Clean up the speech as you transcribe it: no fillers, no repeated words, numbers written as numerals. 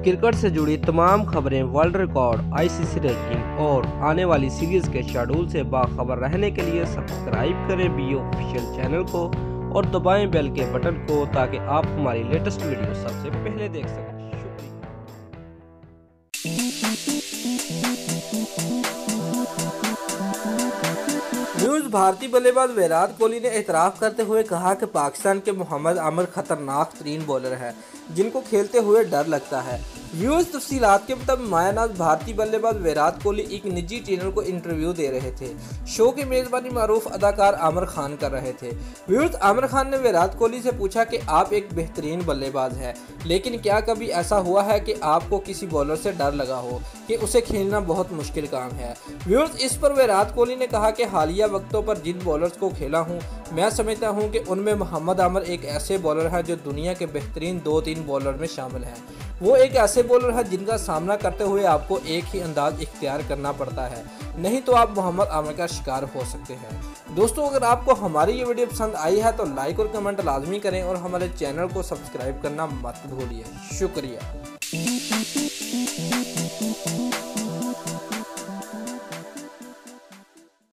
Cricket से जुड़ी तमाम खबरें, वर्ल्ड रिकॉर्ड, आईसीसी रैंकिंग और आने वाली सीरीज के शेड्यूल से बाखबर रहने के लिए सब्सक्राइब करें बी ऑफिशियल चैनल को और दबाएं बेल के बटन को ताकि आप हमारी लेटेस्ट वीडियो सबसे पहले देख सकें। न्यूज़ भारतीय बल्लेबाज विराट कोहली ने एतराफ़ करते हुए कहा कि पाकिस्तान के मोहम्मद आमिर खतरनाक तरीन बॉलर है जिनको खेलते हुए डर लगता है। व्यूअर्स, तफसीलात के मुताबिक मायानाज भारतीय बल्लेबाज विराट कोहली एक निजी चैनल को इंटरव्यू दे रहे थे। शो की मेज़बानी मारूफ अदाकार आमिर खान कर रहे थे। व्यूअर्स, आमिर खान ने विराट कोहली से पूछा कि आप एक बेहतरीन बल्लेबाज हैं, लेकिन क्या कभी ऐसा हुआ है कि आपको किसी बॉलर से डर लगा हो कि उसे खेलना बहुत मुश्किल काम है। व्यूअर्स, इस पर विराट कोहली ने कहा कि हालिया वक्तों पर जिन बॉलर्स को खेला हूं, मैं समझता हूं कि उनमें मोहम्मद आमिर एक ऐसे बॉलर हैं जो दुनिया के बेहतरीन 2-3 बॉलर में शामिल हैं। वो एक ऐसे बॉलर हैं जिनका सामना करते हुए आपको एक ही अंदाज इख्तियार करना पड़ता है, नहीं तो आप मोहम्मद आमिर का शिकार हो सकते हैं। दोस्तों, अगर आपको हमारी ये वीडियो पसंद आई है तो लाइक और कमेंट लाजमी करें और हमारे चैनल को सब्सक्राइब करना मत भूलिए। शुक्रिया।